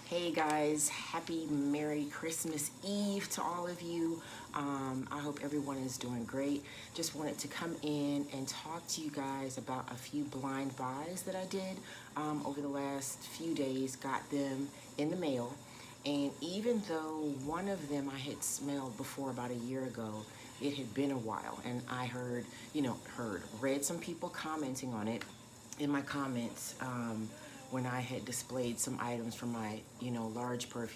Hey guys, happy Merry Christmas Eve to all of you. I hope everyone is doing great. Just wanted to come in and talk to you guys about a few blind buys that I did over the last few days. Got them in the mail. And even though one of them I had smelled before about a year ago, it had been a while. And I read some people commenting on it in my comments when I had displayed some items from my,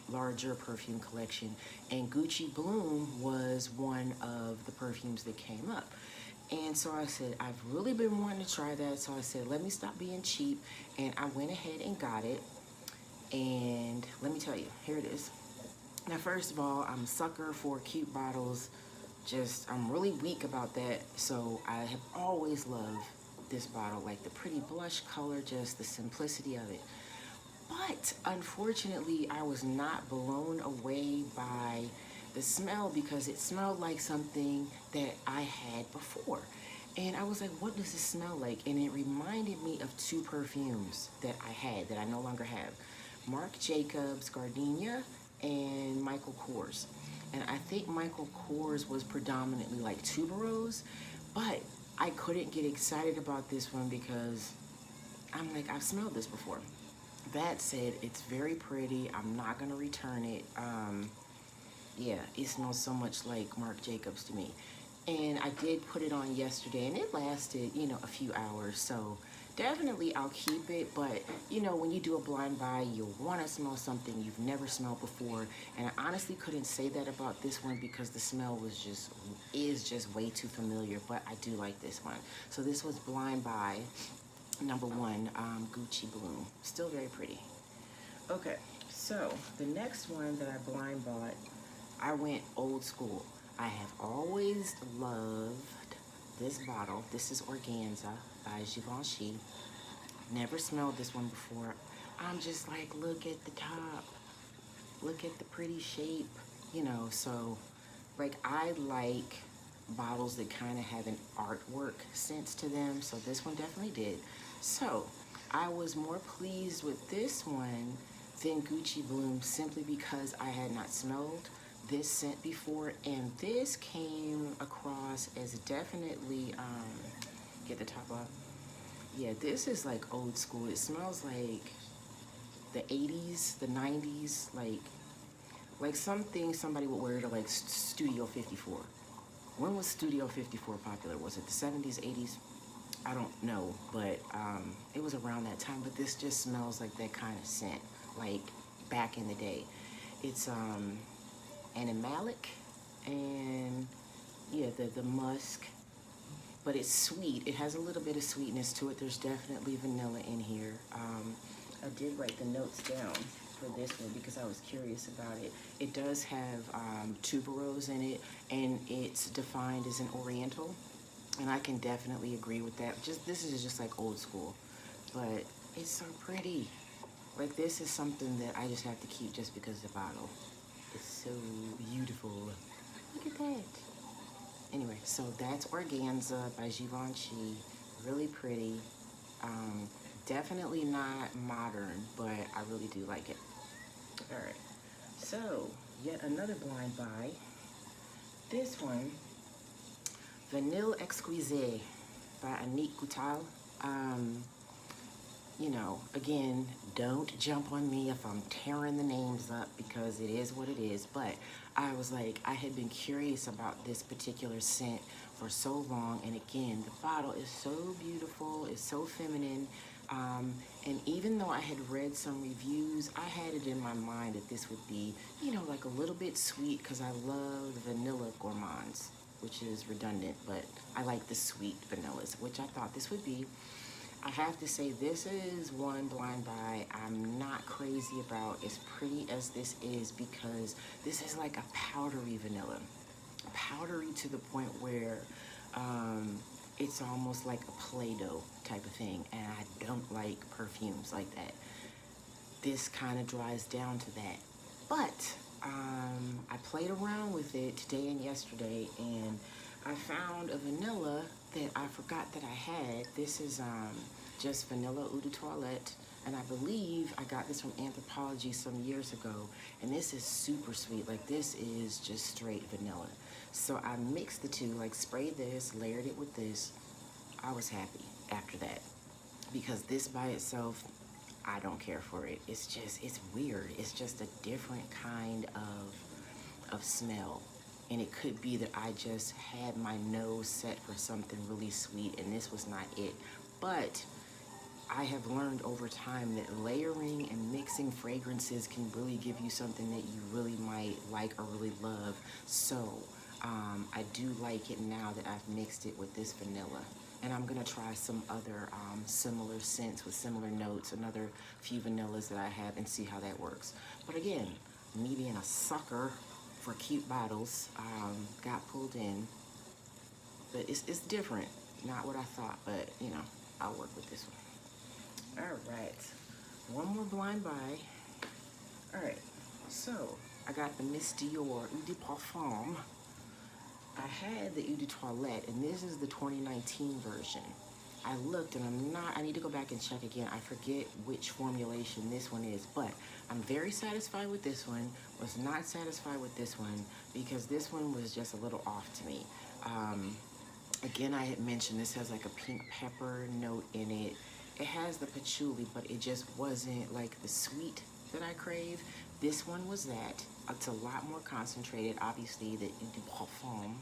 larger perfume collection, and Gucci Bloom was one of the perfumes that came up. And so I said, I've really been wanting to try that. So I said, let me stop being cheap. And I went ahead and got it. And let me tell you, here it is. Now, first of all, I'm a sucker for cute bottles. I'm really weak about that. So I have always loved this bottle, like the pretty blush color, just the simplicity of it. But unfortunately, I was not blown away by the smell because it smelled like something that I had before. And I was like, what does this smell like? And it reminded me of two perfumes that I had that I no longer have. Marc Jacobs Gardenia and Michael Kors. And I think Michael Kors was predominantly like tuberose, but I couldn't get excited about this one because I'm like, I've smelled this before. That said, it's very pretty. I'm not gonna return it. Yeah, it smells so much like Marc Jacobs to me. And I did put it on yesterday and it lasted, a few hours. So definitely I'll keep it. But, when you do a blind buy, you'll want to smell something you've never smelled before. And I honestly couldn't say that about this one because the smell is just way too familiar. But I do like this one. So this was blind buy number one, Gucci Bloom. Still very pretty. Okay, so the next one that I blind bought, I went old school. I have always loved this bottle. This is Organza by Givenchy. Never smelled this one before. I'm just like, look at the top. Look at the pretty shape, so like I like bottles that kind of have an artwork sense to them. So this one definitely did. So I was more pleased with this one than Gucci Bloom simply because I had not smelled this scent before, and this came across as definitely get the top off. Yeah, this is like old school. It smells like the 80s, the 90s, like something somebody would wear to like Studio 54. When was Studio 54 popular? Was it the 70s, 80s? I don't know, but it was around that time. But this just smells like that kind of scent, like back in the day. It's animalic, and yeah, the musk, but it's sweet. It has a little bit of sweetness to it. There's definitely vanilla in here. I did write the notes down for this one because I was curious about it. It does have tuberose in it, and it's defined as an oriental, and I can definitely agree with that. This is just like old school, but it's so pretty. Like, this is something that I just have to keep just because the bottle is so beautiful. Look at that. Anyway, so that's Organza by Givenchy. Really pretty. Definitely not modern, but I really do like it. All right, so yet another blind buy. This one, Vanille Exquise by Annick Goutal. Again, don't jump on me if I'm tearing the names up because it is what it is. But I was like, I had been curious about this particular scent for so long. And again, the bottle is so beautiful. It's so feminine. And even though I had read some reviews, I had it in my mind that this would be, like a little bit sweet because I love vanilla gourmands, which is redundant, but I like the sweet vanillas, which I thought this would be. I have to say, this is one blind buy I'm not crazy about, as pretty as this is, because this is like a powdery vanilla. Powdery to the point where it's almost like a Play-Doh type of thing, and I don't like perfumes like that. This kind of dries down to that. But I played around with it today and yesterday, and I found a vanilla that I forgot that I had. This is just vanilla eau de toilette And I believe I got this from Anthropology some years ago, and this is super sweet. Like, this is just straight vanilla. So I mixed the two, like sprayed this, layered it with this. I was happy after that, because this by itself, I don't care for it. It's just, it's weird. It's just a different kind of smell. And it could be that I just had my nose set for something really sweet and this was not it. But I have learned over time that layering and mixing fragrances can really give you something that you really might like or really love. So I do like it now that I've mixed it with this vanilla. And I'm gonna try some other similar scents with similar notes, another few vanillas that I have, and see how that works. But again, me being a sucker for cute bottles, got pulled in. But it's different, not what I thought, but you know, I'll work with this one. All right, one more blind buy. All right, so I got the Miss Dior Eau de Parfum. I had the Eau de Toilette, and this is the 2019 version. I looked, and I need to go back and check again. I forget which formulation this one is, but I'm very satisfied with this one. Was not satisfied with this one because this one was just a little off to me. Again, I had mentioned this has like a pink pepper note in it. It has the patchouli, but it just wasn't like the sweet that I crave. This one was that. It's a lot more concentrated, obviously, the Eau de Parfums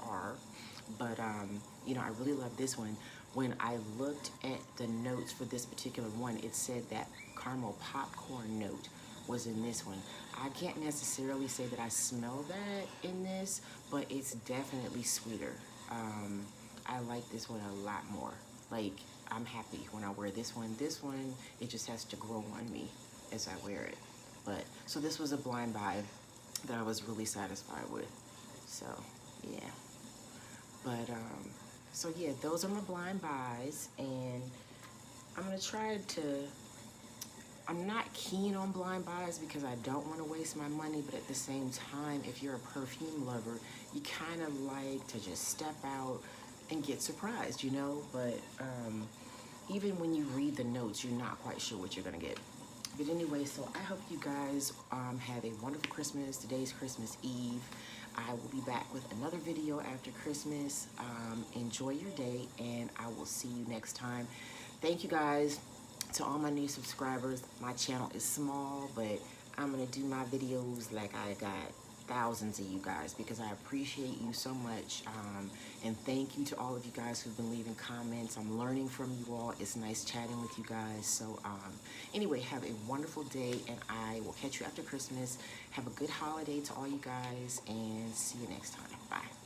are. But, you know, I really love this one. When I looked at the notes for this particular one, it said that caramel popcorn note was in this one. I can't necessarily say that I smell that in this, but it's definitely sweeter. I like this one a lot more. Like, I'm happy when I wear this one. This one, it just has to grow on me as I wear it. But, so this was a blind buy that I was really satisfied with. So, yeah. But, so yeah, those are my blind buys, and I'm gonna try to, I'm not keen on blind buys because I don't want to waste my money, but at the same time, if you're a perfume lover, you kind of like to just step out and get surprised, you know? But even when you read the notes, you're not quite sure what you're gonna get. But anyway, so I hope you guys have a wonderful Christmas. Today's Christmas Eve. I will be back with another video after Christmas. Enjoy your day, and I will see you next time. Thank you guys to all my new subscribers. My channel is small, but I'm gonna do my videos like I got thousands of you guys because I appreciate you so much. And thank you to all of you guys who've been leaving comments. I'm learning from you all. It's nice chatting with you guys. So anyway, have a wonderful day, and I will catch you after Christmas. Have a good holiday to all you guys, and see you next time. Bye.